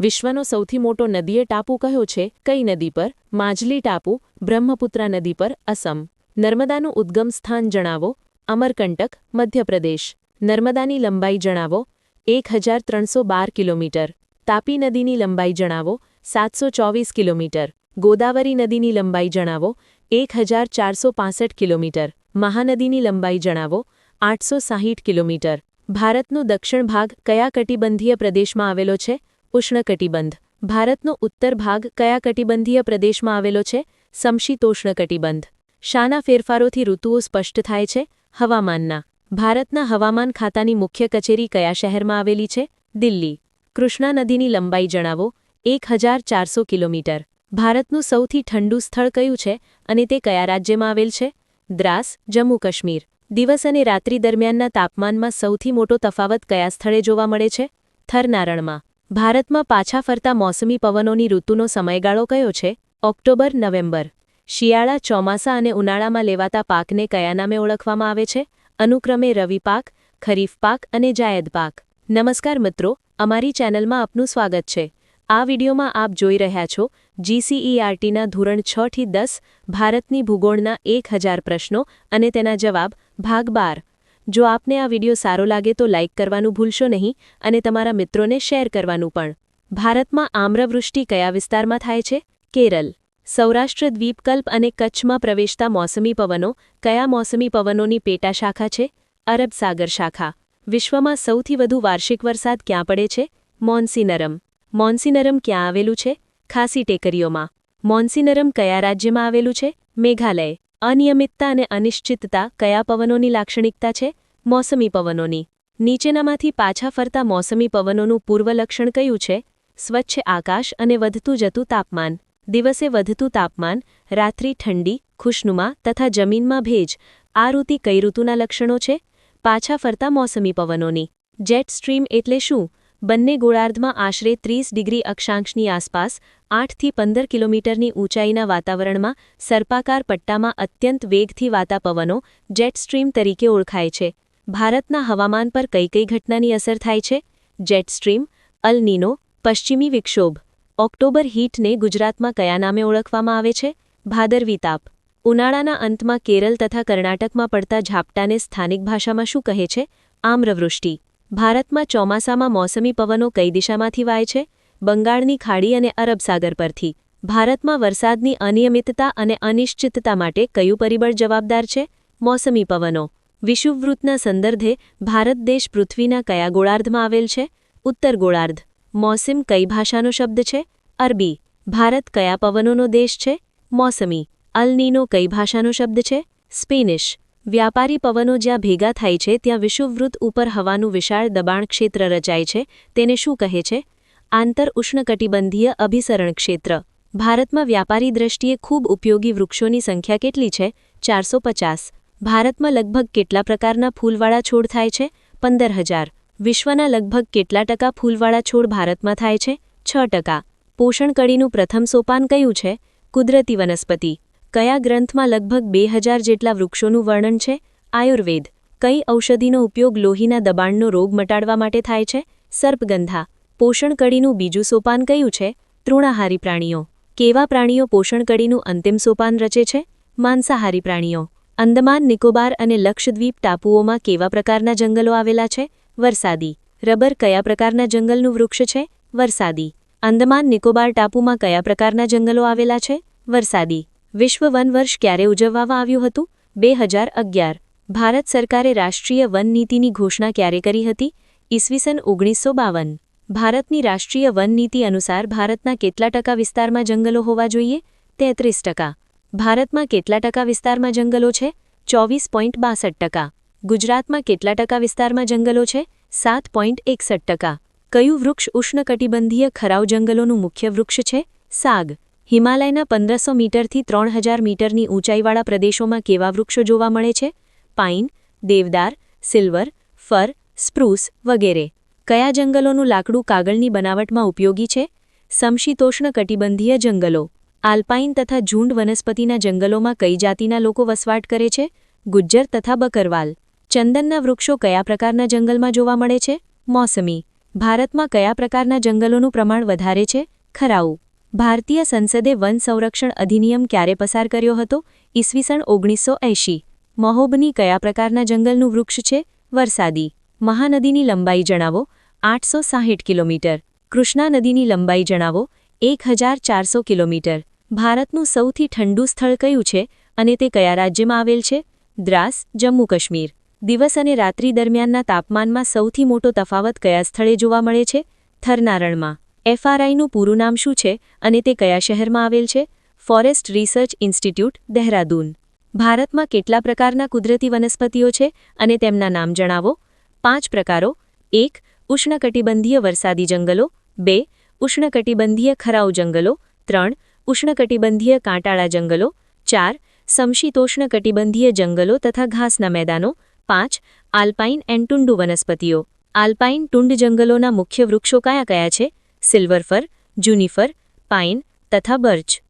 વિશ્વનો સૌથી મોટો નદીય ટાપુ કયો છે? કઈ નદી પર? માજલી ટાપુ, બ્રહ્મપુત્રા નદી પર, અસમ. નર્મદાનું ઉદ્ગમ સ્થાન જણાવો. અમરકંટક, મધ્યપ્રદેશ. નર્મદાની લંબાઈ જણાવો. 1312 કિલોમીટર. તાપી નદીની લંબાઈ જણાવો. 724 કિલોમીટર. ગોદાવરી નદીની લંબાઈ જણાવો. 1465 કિલોમીટર. મહાનદીની લંબાઈ જણાવો. 860 કિલોમીટર. ભારતનો દક્ષિણ ભાગ કયા કટિબંધીય પ્રદેશમાં આવેલો છે? ઉષ્ણકટિબંધ. ભારતનો ઉત્તર ભાગ કયા કટિબંધીય પ્રદેશમાં આવેલો છે? સમશીતોષ્ણકટિબંધ. શાના ફેરફારોથી ઋતુઓ સ્પષ્ટ થાય છે? હવામાનના. ભારતના હવામાન ખાતાની મુખ્ય કચેરી કયા શહેરમાં આવેલી છે? દિલ્હી. કૃષ્ણા નદીની લંબાઈ જણાવો. 1400 કિલોમીટર. ભારતનું સૌથી ઠંડુ સ્થળ કયું છે અને તે કયા રાજ્યમાં આવેલ છે? દ્રાસ, જમ્મુ કાશ્મીર. દિવસ અને રાત્રિ દરમિયાનના તાપમાનમાં સૌથી મોટો તફાવત કયા સ્થળે જોવા મળે છે? થરનારણમાં. ભારતમાં પાછા ફરતા મોસમી પવનોની ઋતુનો સમયગાળો કયો છે? ઓક્ટોબર-નવેમ્બર. શિયાળા, ચોમાસા અને ઉનાળામાં લેવાતા પાકને કયા નામે ઓળખવામાં આવે છે? અનુક્રમે રવિ પાક, ખરીફ પાક અને જાયદ પાક. નમસ્કાર મિત્રો, અમારી ચેનલમાં આપનું સ્વાગત છે. આ વિડીયોમાં આપ જોઈ રહ્યા છો જીસીઈઆરટીના ધોરણ 6 થી 10 ભારતની ભૂગોળના 1000 પ્રશ્નો અને તેના જવાબ ભાગ 12. જો આપને આ વિડીયો સારો લાગે તો લાઇક કરવાનું ભૂલશો નહીં અને તમારા મિત્રોને શેર કરવાનું પણ. ભારતમાં આમ્રવૃષ્ટિ કયા વિસ્તારમાં થાય છે? કેરળ. સૌરાષ્ટ્ર દ્વીપકલ્પ અને કચ્છમાં પ્રવેશતા મોસમી પવનો કયા મોસમી પવનોની પેટાશાખા છે? અરબ સાગર શાખા. વિશ્વમાં સૌથી વધુ વાર્ષિક વરસાદ ક્યાં પડે છે? મોન્સીનરમ. મોન્સીનરમ ક્યાં આવેલું છે? ખાસી ટેકરીઓમાં. મોન્સીનરમ કયા રાજ્યમાં આવેલું છે? મેઘાલય. અનિયમિતતા અને અનિશ્ચિતતા કયા પવનોની લાક્ષણિકતા છે? મોસમી પવનોની. નીચેનામાંથી પાછા ફરતા મોસમી પવનોનું પૂર્વલક્ષણ કયું છે? સ્વચ્છ આકાશ અને વધતું જતું તાપમાન. દિવસે વધતું તાપમાન, રાત્રિ ઠંડી, ખુશનુમા તથા જમીનમાં ભેજ. આ ઋતુ કઈ ઋતુના લક્ષણો છે? પાછા ફરતા મોસમી પવનોની. જેટ સ્ટ્રીમ એટલે શું? બંને ગોળાર્ધમાં આશરે 30 ડિગ્રી અક્ષાંશની આસપાસ 8 થી 15 કિલોમીટરની ઊંચાઈના વાતાવરણમાં સર્પાકાર પટ્ટામાં અત્યંત વેગથી વાતા પવનો જેટ સ્ટ્રીમ તરીકે ઓળખાય છે. ભારતના હવામાન પર કઈ કઈ ઘટનાની અસર થાય છે? જેટ સ્ટ્રીમ, અલ નીનો, પશ્ચિમી વિક્ષોભ. ઓક્ટોબર હીટને ગુજરાતમાં કયા નામે ઓળખવામાં આવે છે? ભાદરવી તાપ. ઉનાળાના અંતમાં કેરળ તથા કર્ણાટકમાં પડતા ઝાપટાને સ્થાનિક ભાષામાં શું કહે છે? આમ્રવૃષ્ટિ. ભારતમાં ચોમાસામાં મોસમી પવનો કઈ દિશામાંથી વાય છે? બંગાળની ખાડી અને અરબ સાગર પરથી. ભારતમાં વરસાદની અનિયમિતતા અને અનિશ્ચિતતા માટે કયું પરિબળ જવાબદાર છે? મોસમી પવનો. વિષુવવૃત્તના સંદર્ભે ભારત દેશ પૃથ્વીના કયા ગોળાર્ધમાં આવેલ છે? ઉત્તર ગોળાર્ધ. મોસમ કઈ ભાષાનો શબ્દ છે? અરબી. ભારત કયા પવનોનો દેશ છે? મોસમી. અલ નીનો કઈ ભાષાનો શબ્દ છે? સ્પેનિશ. વ્યાપારી પવનો જ્યાં ભેગા થાય છે ત્યાં વિષુવવૃત્ત ઉપર હવાનું વિશાળ દબાણ ક્ષેત્ર રચાય છે. તેને શું કહે છે? આંતર ઉષ્ણકટિબંધીય અભિસરણ ક્ષેત્ર. ભારતમાં વ્યાપારી દ્રષ્ટિએ ખૂબ ઉપયોગી વૃક્ષોની સંખ્યા કેટલી છે? 450. ભારતમાં લગભગ કેટલા પ્રકારના ફૂલવાળા છોડ થાય છે? 15,000. વિશ્વના લગભગ કેટલા ટકા ફૂલવાળા છોડ ભારતમાં થાય છે? 6%. પોષણ કડીનું પ્રથમ સોપાન કયું છે? કુદરતી વનસ્પતિ. કયા ગ્રંથમાં લગભગ 2000 જેટલા વૃક્ષોનું વર્ણન છે? આયુર્વેદ. કઈ ઔષધિનો ઉપયોગ લોહીના દબાણનો રોગ મટાડવા માટે થાય છે? સર્પગંધા. પોષણ કડીનું બીજું સોપાન કયું છે? તૃણાહારી પ્રાણીઓ. કેવા પ્રાણીઓ પોષણ કડીનું અંતિમ સોપાન રચે છે? માંસાહારી પ્રાણીઓ. અંદમાન નિકોબાર અને લક્ષદ્વીપ ટાપુઓમાં કેવા પ્રકારના જંગલો આવેલા છે? વરસાદી. રબર કયા પ્રકારના જંગલનું વૃક્ષ છે? વરસાદી. અંદમાન નિકોબાર ટાપુમાં કયા પ્રકારના જંગલો આવેલા છે? વરસાદી. વિશ્વ વન વર્ષ ક્યારે ઉજવવામાં આવ્યું હતું? 2011. ભારત સરકારે રાષ્ટ્રીય વન નીતિની ઘોષણા ક્યારે કરી હતી? ઈસવીસન 1952. ભારતની રાષ્ટ્રીય વન નીતિ અનુસાર ભારતના કેટલા ટકા વિસ્તારમાં જંગલો હોવા જોઈએ? 33%. ભારતમાં કેટલા ટકા વિસ્તારમાં જંગલો છે? 24.62%. ગુજરાતમાં કેટલા ટકા વિસ્તારમાં જંગલો છે? 7.61%. કયું વૃક્ષ ઉષ્ણકટિબંધીય ખરાઉ જંગલોનું મુખ્ય વૃક્ષ છે? સાગ. હિમાલયના 1500 મીટરથી 3000 મીટરની ઊંચાઈવાળા પ્રદેશોમાં કેવા વૃક્ષો જોવા મળે છે? પાઇન, દેવદાર, સિલ્વર, ફર, સ્પ્રૂસ વગેરે. કયા જંગલોનું લાકડું કાગળની બનાવટમાં ઉપયોગી છે? સમશીતોષ્ણકટિબંધીય જંગલો. આલ્પાઇન તથા ઝુંડ વનસ્પતિના જંગલોમાં કઈ જાતિના લોકો વસવાટ કરે છે? ગુજ્જર તથા બકરવાલ. ચંદનના વૃક્ષો કયા પ્રકારના જંગલમાં જોવા મળે છે? મોસમી. ભારતમાં કયા પ્રકારના જંગલોનું પ્રમાણ વધારે છે? ખરાઉ. ભારતીય સંસદે વન સંરક્ષણ અધિનિયમ ક્યારે પસાર કર્યો હતો? ઈસવીસન 1980. મહોબની કયા પ્રકારના જંગલનું વૃક્ષ છે? વરસાદી. મહાનદીની લંબાઈ જણાવો. 860 કિલોમીટર. કૃષ્ણા નદીની લંબાઈ જણાવો. 1400 કિલોમીટર. ભારતનું સૌથી ઠંડુ સ્થળ કયું છે અને તે કયા રાજ્યમાં આવેલ છે? દ્રાસ, જમ્મુ કાશ્મીર. દિવસ અને રાત્રિ દરમિયાનના તાપમાનમાં સૌથી મોટો તફાવત કયા સ્થળે જોવા મળે છે? થરના રણમાં. એફઆરઆઈનું પૂરું નામ શું છે અને તે કયા શહેરમાં આવેલ છે? Forest research institute, Dehradun. ભારતમાં કેટલા પ્રકારના કુદરતી વનસ્પતિઓ છે અને તેમના નામ જણાવો. 5 પ્રકારો. 1. ઉષ્ણકટિબંધીય વરસાદી જંગલો. 2. ઉષ્ણકટિબંધીય ખરાઉ જંગલો. 3. ઉષ્ણકટિબંધીય કાંટાળા જંગલો. 4. સમશીતોષ્ણકટિબંધીય જંગલો તથા ઘાસના મેદાનો. 5. આલ્પાઇન એન્ડ ટુંડુ વનસ્પતિઓ. આલ્પાઇન ટુંડ જંગલોના મુખ્ય વૃક્ષો કયા કયા છે? સિલ્વર ફર, જુનિફર, પાઇન તથા બર્ચ.